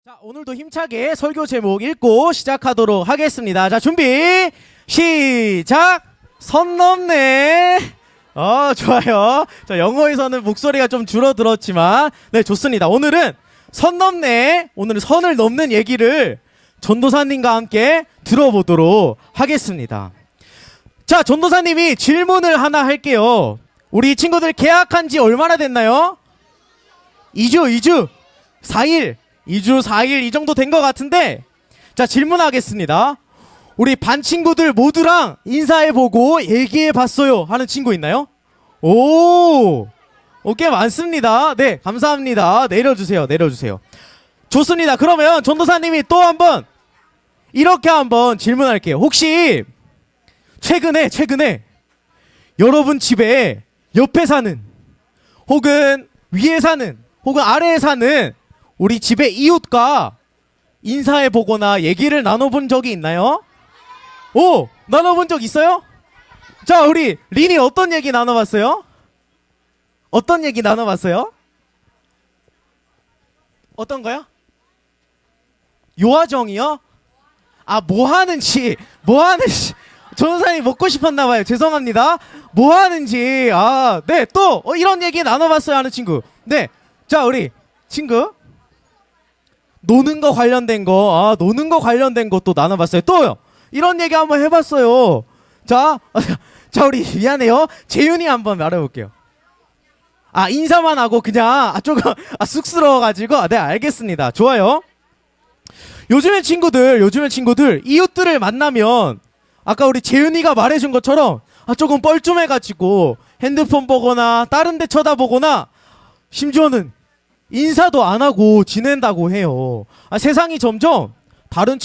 자, 오늘도 힘차게 설교 제목 읽고 시작하도록 하겠습니다. 자, 준비, 시작! 선 넘네. 좋아요. 자, 영어에서는 목소리가 좀 줄어들었지만, 네, 좋습니다. 오늘은 선 넘네. 오늘은 선을 넘는 얘기를 전도사님과 함께 들어보도록 하겠습니다. 자, 전도사님이 질문을 하나 할게요. 우리 친구들 계약한 지 얼마나 됐나요? 2주, 4일. 2주 4일 이 정도 된 것 같은데, 자, 질문하겠습니다. 우리 반 친구들 모두랑 인사해보고 얘기해봤어요 하는 친구 있나요? 꽤 많습니다. 네, 감사합니다. 내려주세요. 좋습니다. 그러면 전도사님이 또 한번 이렇게 한번 질문할게요. 혹시 최근에 여러분 집에 옆에 사는, 혹은 위에 사는, 혹은 아래에 사는 우리 집의 이웃과 인사해보거나 얘기를 나눠본 적이 있나요? 나눠본 적 있어요? 자, 우리 린이 어떤 얘기 나눠봤어요? 어떤 거요? 요하정이요? 뭐 하는지 전도사님 먹고 싶었나봐요. 죄송합니다. 뭐 하는지. 네, 또 이런 얘기 나눠봤어요 하는 친구. 네, 자, 우리 친구 노는 거 관련된 거 또 나눠봤어요. 또요, 이런 얘기 한번 해봤어요. 자, 우리 미안해요. 재윤이 한번 말해볼게요. 인사만 하고 그냥 조금 쑥스러워가지고. 네, 알겠습니다. 좋아요. 요즘의 친구들 이웃들을 만나면 아까 우리 재윤이가 말해준 것처럼 조금 뻘쭘해가지고 핸드폰 보거나 다른 데 쳐다보거나 심지어는 인사도 안 하고 지낸다고 해요. 세상이 점점 다른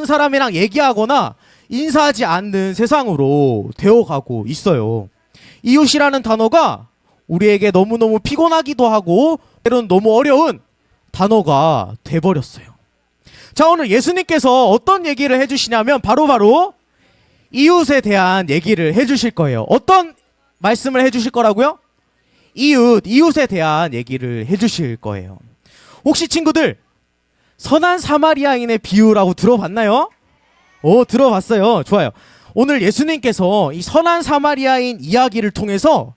사람이랑 얘기하거나 인사하지 않는 세상으로 되어가고 있어요. 이웃이라는 단어가 우리에게 너무너무 피곤하기도 하고 때로는 너무 어려운 단어가 돼버렸어요. 자, 오늘 예수님께서 어떤 얘기를 해주시냐면 바로 이웃에 대한 얘기를 해주실 거예요. 어떤 말씀을 해주실 거라고요? 이웃에 대한 얘기를 해주실 거예요. 혹시 친구들 선한 사마리아인의 비유라고 들어봤나요? 들어봤어요. 좋아요. 오늘 예수님께서 이 선한 사마리아인 이야기를 통해서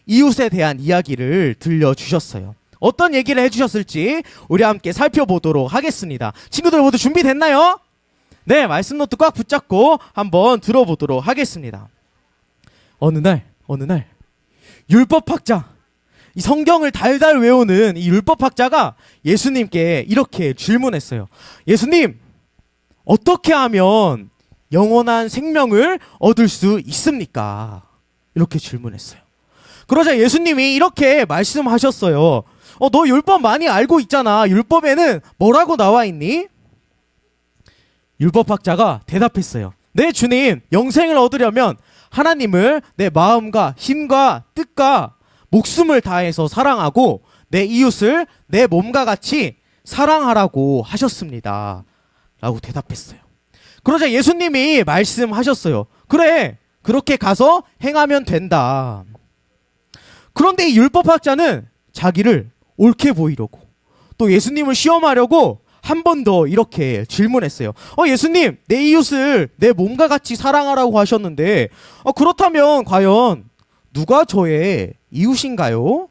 이웃에 대한 이야기를 들려주셨어요. 어떤 얘기를 해주셨을지 우리 함께 살펴보도록 하겠습니다. 친구들 모두 준비됐나요? 네, 말씀 노트 꽉 붙잡고 한번 들어보도록 하겠습니다. 어느 날 율법학자, 이 성경을 달달 외우는 이 율법학자가 예수님께 이렇게 질문했어요. 예수님, 어떻게 하면 영원한 생명을 얻을 수 있습니까? 이렇게 질문했어요. 그러자 예수님이 이렇게 말씀하셨어요. 너 율법 많이 알고 있잖아. 율법에는 뭐라고 나와 있니? 율법학자가 대답했어요. 네, 주님, 영생을 얻으려면 하나님을 내 마음과 힘과 뜻과 목숨을 다해서 사랑하고 내 이웃을 내 몸과 같이 사랑하라고 하셨습니다. 라고 대답했어요. 그러자 예수님이 말씀하셨어요. 그래, 그렇게 가서 행하면 된다. 그런데 이 율법학자는 자기를 옳게 보이려고, 또 예수님을 시험하려고 한 번 더 이렇게 질문했어요. 예수님, 내 이웃을 내 몸과 같이 사랑하라고 하셨는데 그렇다면 과연 누가 저의 이웃인가요?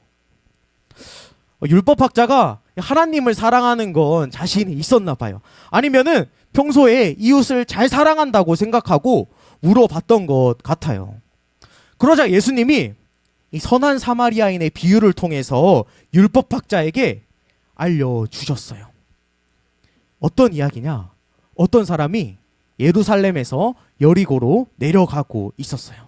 율법학자가 하나님을 사랑하는 건 자신이 있었나 봐요. 아니면은 평소에 이웃을 잘 사랑한다고 생각하고 물어봤던 것 같아요. 그러자 예수님이 이 선한 사마리아인의 비유를 통해서 율법학자에게 알려주셨어요. 어떤 이야기냐? 어떤 사람이 예루살렘에서 여리고로 내려가고 있었어요.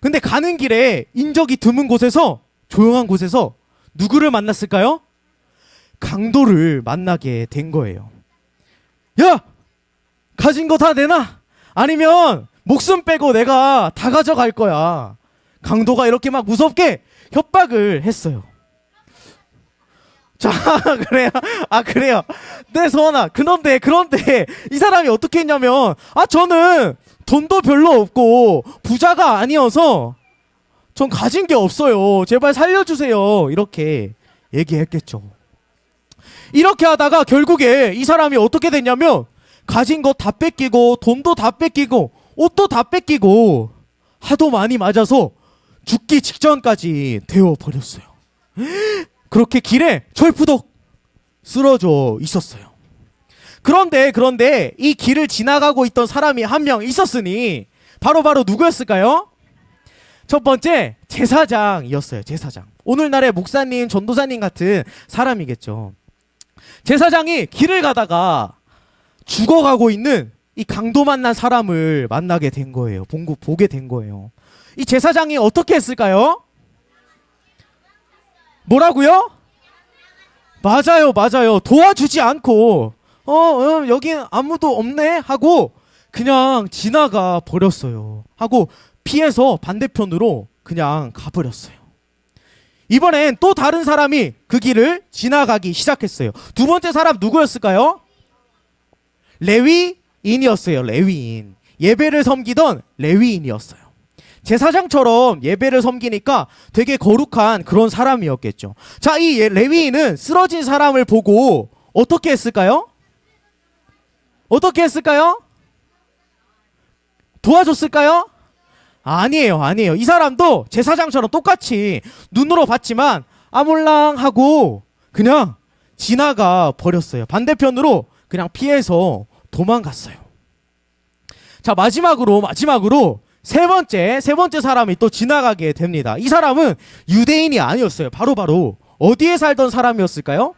근데 가는 길에 인적이 드문 곳에서, 조용한 곳에서 누구를 만났을까요? 강도를 만나게 된 거예요. 야! 가진 거 다 내놔! 아니면 목숨 빼고 내가 다 가져갈 거야. 강도가 이렇게 막 무섭게 협박을 했어요. 자, 그래요. 네, 서원아. 그런데 이 사람이 어떻게 했냐면, 저는 돈도 별로 없고 부자가 아니어서 전 가진 게 없어요. 제발 살려주세요. 이렇게 얘기했겠죠. 이렇게 하다가 결국에 이 사람이 어떻게 됐냐면 가진 거 다 뺏기고 돈도 다 뺏기고 옷도 다 뺏기고 하도 많이 맞아서 죽기 직전까지 되어버렸어요. 그렇게 길에 철푸덕 쓰러져 있었어요. 그런데 이 길을 지나가고 있던 사람이 한 명 있었으니 바로 누구였을까요? 첫 번째 제사장이었어요. 제사장. 오늘날의 목사님, 전도사님 같은 사람이겠죠. 제사장이 길을 가다가 죽어가고 있는 이 강도 만난 사람을 만나게 된 거예요. 보게 된 거예요. 이 제사장이 어떻게 했을까요? 뭐라고요? 맞아요. 도와주지 않고 여긴 아무도 없네 하고 그냥 지나가 버렸어요. 하고 피해서 반대편으로 그냥 가버렸어요. 이번엔 또 다른 사람이 그 길을 지나가기 시작했어요. 두 번째 사람 누구였을까요? 레위인이었어요. 레위인. 예배를 섬기던 레위인이었어요. 제사장처럼 예배를 섬기니까 되게 거룩한 그런 사람이었겠죠. 자, 이 레위인은 쓰러진 사람을 보고 어떻게 했을까요? 도와줬을까요? 아니에요. 이 사람도 제사장처럼 똑같이 눈으로 봤지만 아몰랑 하고 그냥 지나가 버렸어요. 반대편으로 그냥 피해서 도망갔어요. 자, 마지막으로 세 번째 사람이 또 지나가게 됩니다. 이 사람은 유대인이 아니었어요. 바로 어디에 살던 사람이었을까요?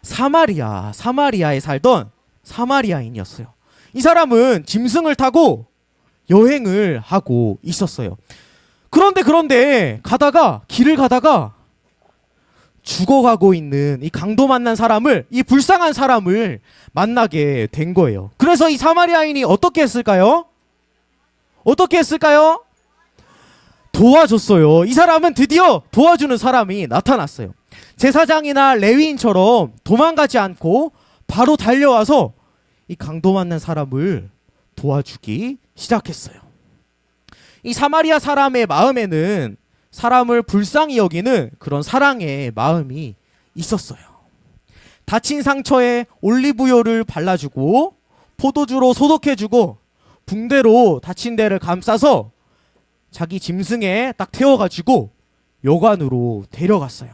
사마리아에 살던 사마리아인이었어요. 이 사람은 짐승을 타고 여행을 하고 있었어요. 그런데 길을 가다가 죽어가고 있는 이 강도 만난 사람을, 이 불쌍한 사람을 만나게 된 거예요. 그래서 이 사마리아인이 어떻게 했을까요? 도와줬어요. 이 사람은 드디어 도와주는 사람이 나타났어요. 제사장이나 레위인처럼 도망가지 않고 바로 달려와서 이 강도 만난 사람을 도와주기 시작했어요. 이 사마리아 사람의 마음에는 사람을 불쌍히 여기는 그런 사랑의 마음이 있었어요. 다친 상처에 올리브유를 발라주고 포도주로 소독해주고 붕대로 다친 데를 감싸서 자기 짐승에 딱 태워가지고 여관으로 데려갔어요.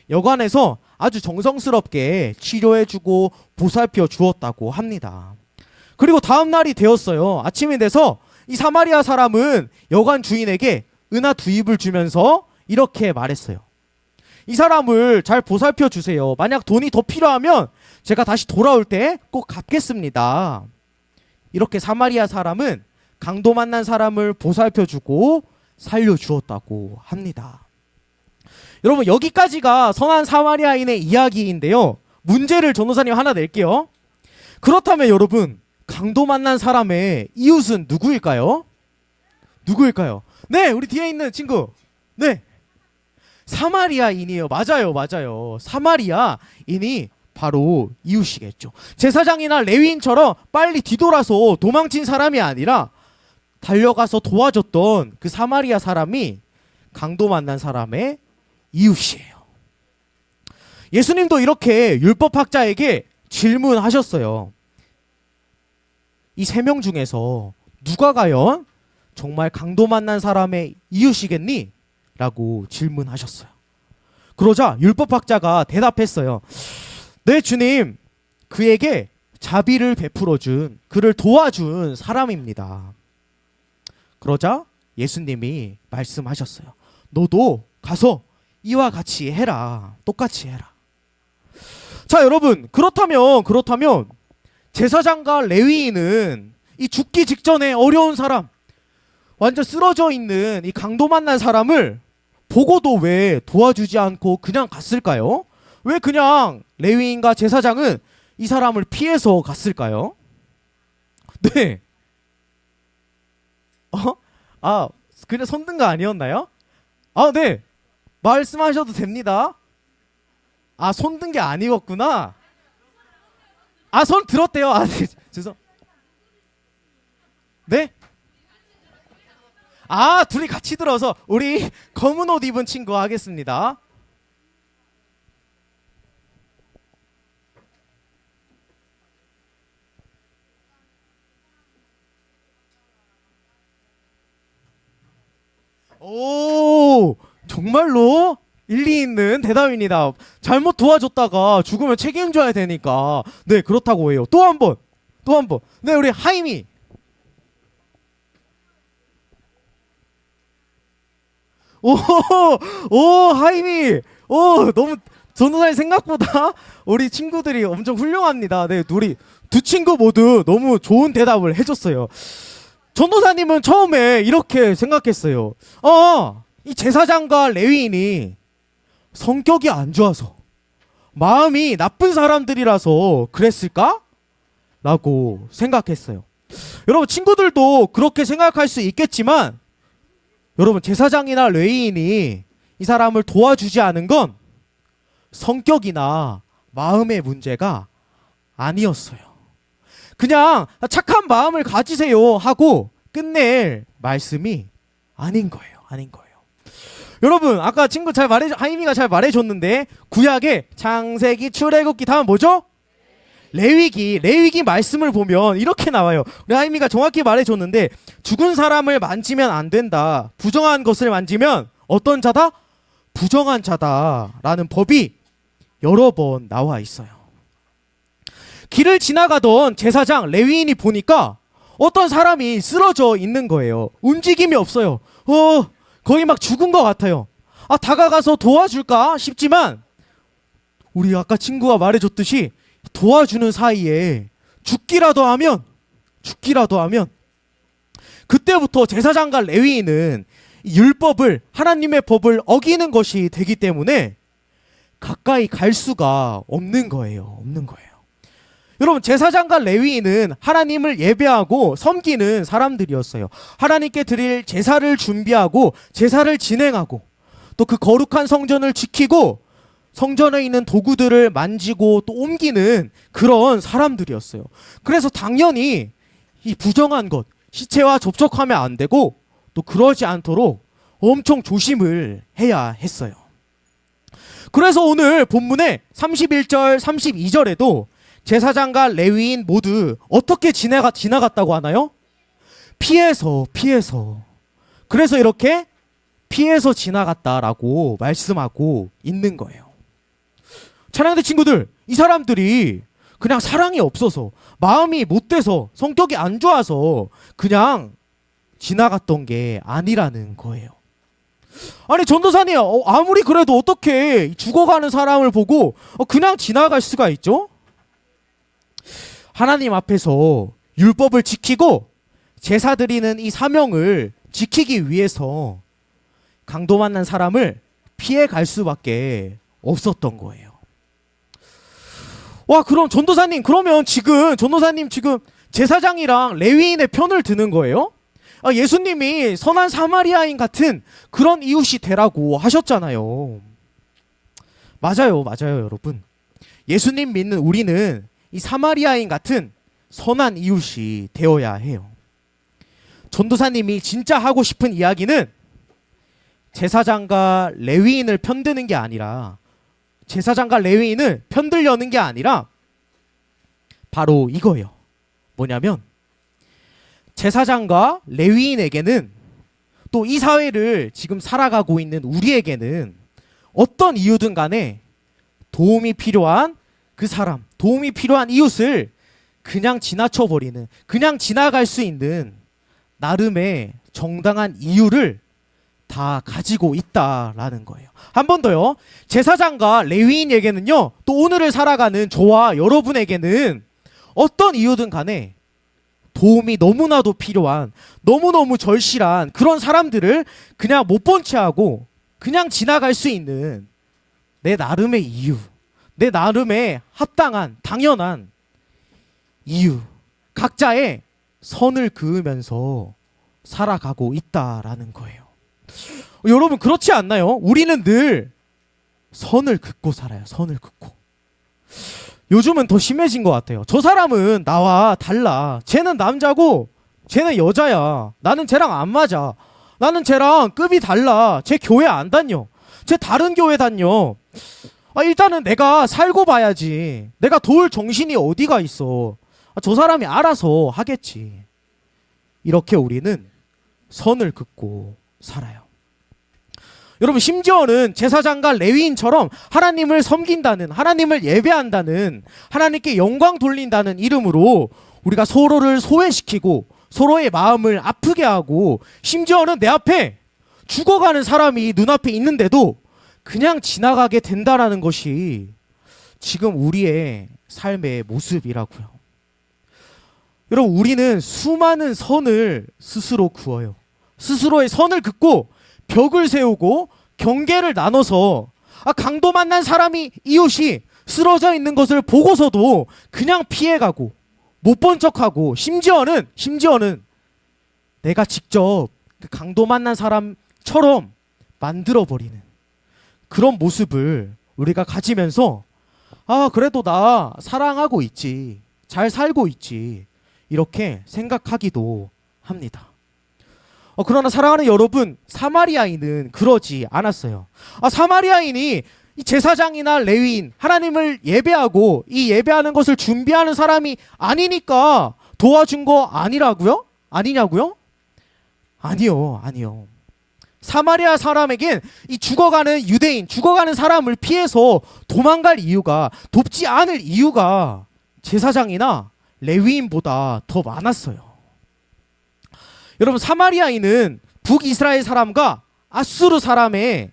여관에서 아주 정성스럽게 치료해주고 보살펴 주었다고 합니다. 그리고 다음 날이 되었어요. 아침이 돼서 이 사마리아 사람은 여관 주인에게 은하 2입을 주면서 이렇게 말했어요. 이 사람을 잘 보살펴 주세요. 만약 돈이 더 필요하면 제가 다시 돌아올 때 꼭 갚겠습니다. 이렇게 사마리아 사람은 강도 만난 사람을 보살펴 주고 살려주었다고 합니다. 여러분, 여기까지가 선한 사마리아인의 이야기인데요. 문제를 전도사님 하나 낼게요. 그렇다면 여러분, 강도 만난 사람의 이웃은 누구일까요? 네, 우리 뒤에 있는 친구. 네, 사마리아인이에요. 맞아요. 사마리아인이 바로 이웃이겠죠. 제사장이나 레위인처럼 빨리 뒤돌아서 도망친 사람이 아니라 달려가서 도와줬던 그 사마리아 사람이 강도 만난 사람의 이웃이에요. 예수님도 이렇게 율법학자에게 질문하셨어요. 이 3명 중에서 누가 과연 정말 강도 만난 사람의 이웃이겠니? 라고 질문하셨어요. 그러자 율법학자가 대답했어요. 네, 주님, 그에게 자비를 베풀어준, 그를 도와준 사람입니다. 그러자 예수님이 말씀하셨어요. 너도 가서 이와 같이 해라. 똑같이 해라. 자, 여러분, 그렇다면 제사장과 레위인은 이 죽기 직전에 어려운 사람, 완전 쓰러져 있는 이 강도 만난 사람을 보고도 왜 도와주지 않고 그냥 갔을까요? 왜 그냥 레위인과 제사장은 이 사람을 피해서 갔을까요? 네. 그냥 손든 거 아니었나요? 네. 말씀하셔도 됩니다. 손든 게 아니었구나. 손 들었대요. 네, 죄송. 네? 둘이 같이 들어서 우리 검은 옷 입은 친구 하겠습니다. 오, 정말로 일리 있는 대답입니다. 잘못 도와줬다가 죽으면 책임져야 되니까. 네, 그렇다고 해요. 또 한 번. 또 한 번. 네, 우리 하임이. 오, 오, 하임이. 오, 너무 전도사님 생각보다 우리 친구들이 엄청 훌륭합니다. 네, 우리 두 친구 모두 너무 좋은 대답을 해줬어요. 전도사님은 처음에 이렇게 생각했어요. 이 제사장과 레위인이 성격이 안 좋아서 마음이 나쁜 사람들이라서 그랬을까? 라고 생각했어요. 여러분 친구들도 그렇게 생각할 수 있겠지만 여러분 제사장이나 레위인이 이 사람을 도와주지 않은 건 성격이나 마음의 문제가 아니었어요. 그냥 착한 마음을 가지세요 하고 끝낼 말씀이 아닌 거예요. 아닌 거예요. 여러분 아까 친구 하이미가 잘 말해줬는데 구약의 창세기 출애굽기 다음 뭐죠? 레위기 말씀을 보면 이렇게 나와요. 우리 하이미가 정확히 말해줬는데 죽은 사람을 만지면 안 된다. 부정한 것을 만지면 어떤 자다? 부정한 자다라는 법이 여러 번 나와 있어요. 길을 지나가던 제사장 레위인이 보니까 어떤 사람이 쓰러져 있는 거예요. 움직임이 없어요. 거의 막 죽은 것 같아요. 다가가서 도와줄까 싶지만 우리 아까 친구가 말해줬듯이 도와주는 사이에 죽기라도 하면 그때부터 제사장과 레위인은 율법을 하나님의 법을 어기는 것이 되기 때문에 가까이 갈 수가 없는 거예요. 여러분 제사장과 레위인은 하나님을 예배하고 섬기는 사람들이었어요. 하나님께 드릴 제사를 준비하고 제사를 진행하고 또 그 거룩한 성전을 지키고 성전에 있는 도구들을 만지고 또 옮기는 그런 사람들이었어요. 그래서 당연히 이 부정한 것, 시체와 접촉하면 안 되고 또 그러지 않도록 엄청 조심을 해야 했어요. 그래서 오늘 본문의 31절, 32절에도 제사장과 레위인 모두 어떻게 지나갔다고 하나요? 피해서. 그래서 이렇게 피해서 지나갔다라고 말씀하고 있는 거예요. 찬양대 친구들, 이 사람들이 그냥 사랑이 없어서 마음이 못돼서 성격이 안 좋아서 그냥 지나갔던 게 아니라는 거예요. 아니 전도사님 아무리 그래도 어떻게 죽어가는 사람을 보고 그냥 지나갈 수가 있죠? 하나님 앞에서 율법을 지키고 제사 드리는 이 사명을 지키기 위해서 강도 만난 사람을 피해 갈 수밖에 없었던 거예요. 와, 그럼 전도사님 그러면 전도사님 지금 제사장이랑 레위인의 편을 드는 거예요? 예수님이 선한 사마리아인 같은 그런 이웃이 되라고 하셨잖아요. 맞아요, 여러분. 예수님 믿는 우리는 이 사마리아인 같은 선한 이웃이 되어야 해요. 전도사님이 진짜 하고 싶은 이야기는 제사장과 레위인을 편드는 게 아니라 제사장과 레위인을 편들려는 게 아니라 바로 이거예요. 뭐냐면 제사장과 레위인에게는 또 이 사회를 지금 살아가고 있는 우리에게는 어떤 이유든 간에 도움이 필요한 그 사람, 도움이 필요한 이웃을 그냥 지나쳐버리는, 그냥 지나갈 수 있는 나름의 정당한 이유를 다 가지고 있다라는 거예요. 한 번 더요. 제사장과 레위인에게는요, 또 오늘을 살아가는 저와 여러분에게는 어떤 이유든 간에 도움이 너무나도 필요한, 너무너무 절실한 그런 사람들을 그냥 못 본 채 하고 그냥 지나갈 수 있는 내 나름의 이유, 내 나름의 합당한, 당연한 이유, 각자의 선을 그으면서 살아가고 있다라는 거예요. 여러분 그렇지 않나요? 우리는 늘 선을 긋고 살아요. 선을 긋고. 요즘은 더 심해진 것 같아요. 저 사람은 나와 달라. 쟤는 남자고 쟤는 여자야. 나는 쟤랑 안 맞아. 나는 쟤랑 급이 달라. 쟤 교회 안 다녀. 쟤 다른 교회 다녀. 일단은 내가 살고 봐야지. 내가 도울 정신이 어디가 있어. 저 사람이 알아서 하겠지. 이렇게 우리는 선을 긋고 살아요. 여러분 심지어는 제사장과 레위인처럼 하나님을 섬긴다는, 하나님을 예배한다는, 하나님께 영광 돌린다는 이름으로 우리가 서로를 소외시키고 서로의 마음을 아프게 하고 심지어는 내 앞에 죽어가는 사람이 눈앞에 있는데도 그냥 지나가게 된다라는 것이 지금 우리의 삶의 모습이라고요. 여러분 우리는 수많은 선을 스스로 그어요. 스스로의 선을 긋고 벽을 세우고 경계를 나눠서 강도 만난 사람이 이웃이 쓰러져 있는 것을 보고서도 그냥 피해가고 못 본 척하고 심지어는 내가 직접 그 강도 만난 사람처럼 만들어버리는 그런 모습을 우리가 가지면서 그래도 나 사랑하고 있지, 잘 살고 있지, 이렇게 생각하기도 합니다. 그러나 사랑하는 여러분, 사마리아인은 그러지 않았어요. 사마리아인이 이 제사장이나 레위인, 하나님을 예배하고 이 예배하는 것을 준비하는 사람이 아니니까 도와준 거 아니라고요? 아니냐고요? 아니요. 사마리아 사람에겐 이 죽어가는 유대인, 죽어가는 사람을 피해서 도망갈 이유가, 돕지 않을 이유가 제사장이나 레위인보다 더 많았어요. 여러분 사마리아인은 북이스라엘 사람과 아수르 사람의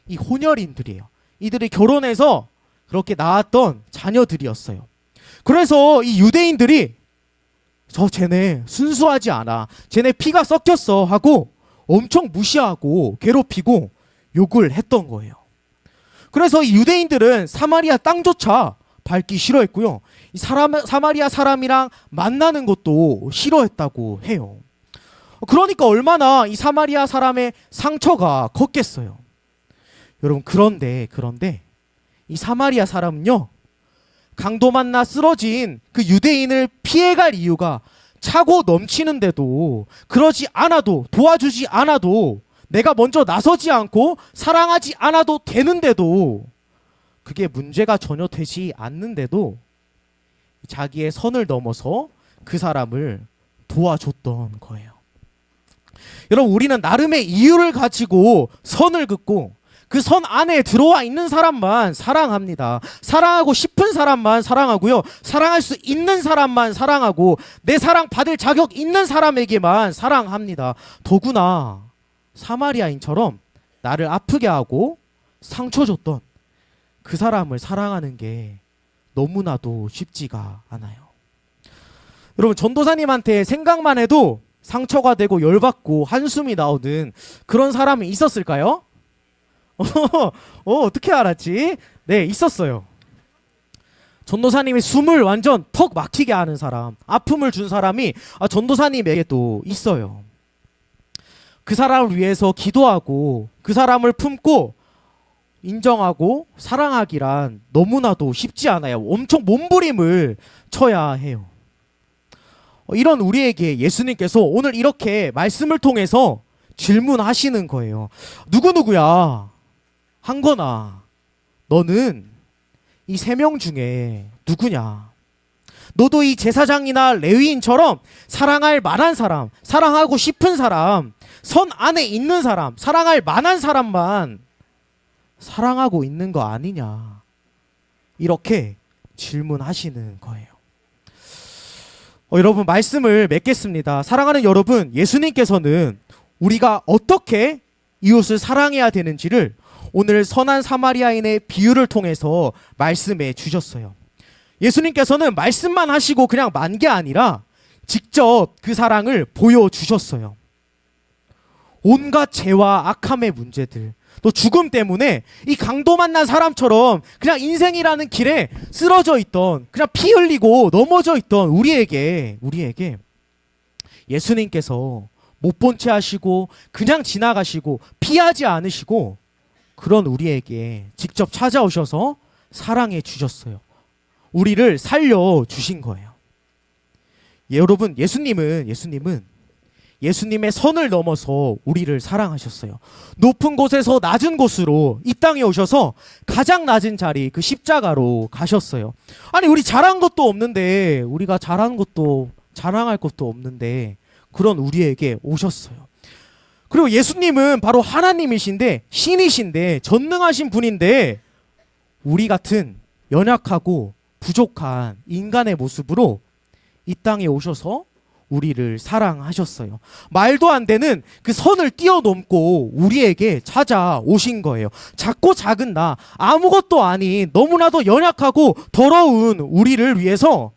이 혼혈인들이에요. 이들이 결혼해서 그렇게 낳았던 자녀들이었어요. 그래서 이 유대인들이 쟤네 순수하지 않아, 쟤네 피가 섞였어 하고 엄청 무시하고 괴롭히고 욕을 했던 거예요. 그래서 이 유대인들은 사마리아 땅조차 밟기 싫어했고요, 이 사마리아 사람이랑 만나는 것도 싫어했다고 해요. 그러니까 얼마나 이 사마리아 사람의 상처가 컸겠어요. 여러분 그런데 이 사마리아 사람은요, 강도 만나 쓰러진 그 유대인을 피해갈 이유가 차고 넘치는데도, 그러지 않아도, 도와주지 않아도, 내가 먼저 나서지 않고 사랑하지 않아도 되는데도, 그게 문제가 전혀 되지 않는데도 자기의 선을 넘어서 그 사람을 도와줬던 거예요. 여러분 우리는 나름의 이유를 가지고 선을 긋고 그 선 안에 들어와 있는 사람만 사랑합니다. 사랑하고 싶은 사람만 사랑하고요, 사랑할 수 있는 사람만 사랑하고 내 사랑 받을 자격 있는 사람에게만 사랑합니다. 더구나 사마리아인처럼 나를 아프게 하고 상처 줬던 그 사람을 사랑하는 게 너무나도 쉽지가 않아요. 여러분 전도사님한테 생각만 해도 상처가 되고 열받고 한숨이 나오는 그런 사람이 있었을까요? 어떻게 알았지? 네, 있었어요. 전도사님이 숨을 완전 턱 막히게 하는 사람, 아픔을 준 사람이 전도사님에게도 있어요. 그 사람을 위해서 기도하고 그 사람을 품고 인정하고 사랑하기란 너무나도 쉽지 않아요. 엄청 몸부림을 쳐야 해요. 이런 우리에게 예수님께서 오늘 이렇게 말씀을 통해서 질문하시는 거예요. 누구누구야, 한거나 너는 이 3명 중에 누구냐? 너도 이 제사장이나 레위인처럼 사랑할 만한 사람, 사랑하고 싶은 사람, 선 안에 있는 사람, 사랑할 만한 사람만 사랑하고 있는 거 아니냐? 이렇게 질문하시는 거예요. 여러분 말씀을 맺겠습니다. 사랑하는 여러분, 예수님께서는 우리가 어떻게 이웃을 사랑해야 되는지를 오늘 선한 사마리아인의 비유를 통해서 말씀해 주셨어요. 예수님께서는 말씀만 하시고 그냥 만 게 아니라 직접 그 사랑을 보여주셨어요. 온갖 죄와 악함의 문제들, 또 죽음 때문에 이 강도 만난 사람처럼 그냥 인생이라는 길에 쓰러져 있던, 그냥 피 흘리고 넘어져 있던 우리에게 예수님께서 못 본 채 하시고 그냥 지나가시고 피하지 않으시고 그런 우리에게 직접 찾아오셔서 사랑해 주셨어요. 우리를 살려주신 거예요. 여러분 예수님의 선을 넘어서 우리를 사랑하셨어요. 높은 곳에서 낮은 곳으로 이 땅에 오셔서 가장 낮은 자리, 그 십자가로 가셨어요. 아니 우리 잘한 것도 없는데, 우리가 잘한 것도 자랑할 것도 없는데 그런 우리에게 오셨어요. 그리고 예수님은 바로 하나님이신데, 신이신데, 전능하신 분인데 우리 같은 연약하고 부족한 인간의 모습으로 이 땅에 오셔서 우리를 사랑하셨어요. 말도 안 되는 그 선을 뛰어넘고 우리에게 찾아오신 거예요. 작고 작은 나, 아무것도 아닌 너무나도 연약하고 더러운 우리를 위해서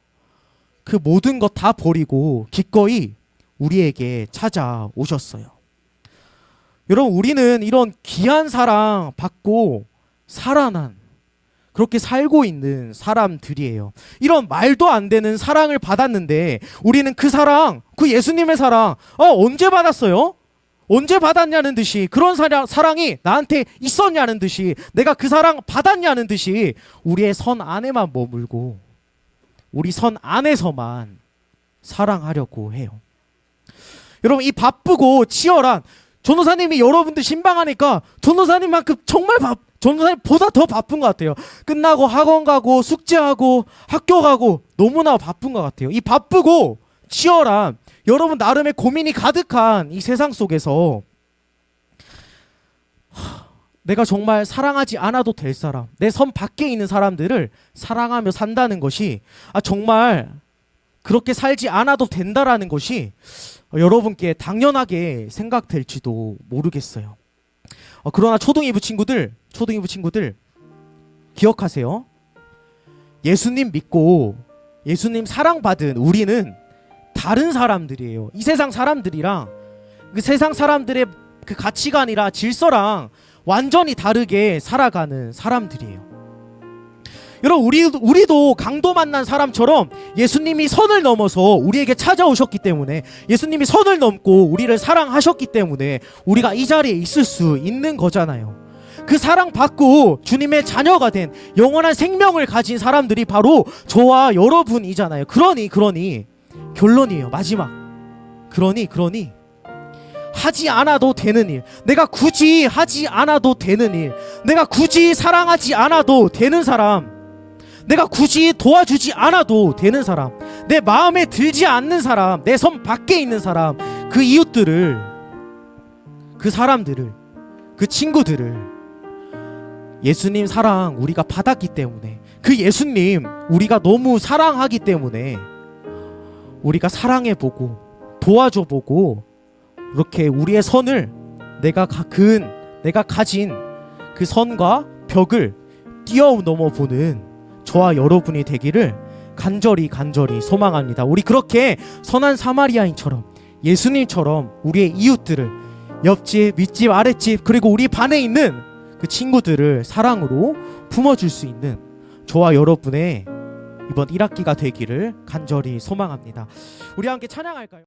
그 모든 것 다 버리고 기꺼이 우리에게 찾아오셨어요. 여러분, 우리는 이런 귀한 사랑 받고 살아난, 그렇게 살고 있는 사람들이에요. 이런 말도 안 되는 사랑을 받았는데 우리는 그 사랑, 그 예수님의 사랑 언제 받았어요? 언제 받았냐는 듯이, 그런 사랑이 나한테 있었냐는 듯이, 내가 그 사랑 받았냐는 듯이 우리의 선 안에만 머물고 우리 선 안에서만 사랑하려고 해요. 여러분, 이 바쁘고 치열한, 전도사님이 여러분들 신방하니까 전도사님만큼 정말 전도사님보다 더 바쁜 것 같아요. 끝나고 학원 가고 숙제하고 학교 가고 너무나 바쁜 것 같아요. 이 바쁘고 치열한, 여러분 나름의 고민이 가득한 이 세상 속에서 내가 정말 사랑하지 않아도 될 사람, 내 선 밖에 있는 사람들을 사랑하며 산다는 것이 정말 그렇게 살지 않아도 된다라는 것이 여러분께 당연하게 생각될지도 모르겠어요. 그러나 초등 2부 친구들 기억하세요. 예수님 믿고 예수님 사랑받은 우리는 다른 사람들이에요. 이 세상 사람들이랑, 그 세상 사람들의 그 가치관이랑 질서랑 완전히 다르게 살아가는 사람들이에요. 여러분, 우리도 강도 만난 사람처럼 예수님이 선을 넘어서 우리에게 찾아오셨기 때문에, 예수님이 선을 넘고 우리를 사랑하셨기 때문에 우리가 이 자리에 있을 수 있는 거잖아요. 그 사랑 받고 주님의 자녀가 된 영원한 생명을 가진 사람들이 바로 저와 여러분이잖아요. 그러니 결론이에요. 마지막. 그러니 하지 않아도 되는 일, 내가 굳이 하지 않아도 되는 일, 내가 굳이 사랑하지 않아도 되는 사람, 내가 굳이 도와주지 않아도 되는 사람, 내 마음에 들지 않는 사람, 내 선 밖에 있는 사람, 그 이웃들을, 그 사람들을, 그 친구들을 예수님 사랑 우리가 받았기 때문에, 그 예수님 우리가 너무 사랑하기 때문에 우리가 사랑해보고 도와줘보고, 이렇게 우리의 선을, 내가 가진 그 선과 벽을 뛰어넘어보는 저와 여러분이 되기를 간절히 소망합니다. 우리 그렇게 선한 사마리아인처럼, 예수님처럼 우리의 이웃들을, 옆집, 윗집, 아랫집, 그리고 우리 반에 있는 그 친구들을 사랑으로 품어줄 수 있는 저와 여러분의 이번 1학기가 되기를 간절히 소망합니다. 우리 함께 찬양할까요?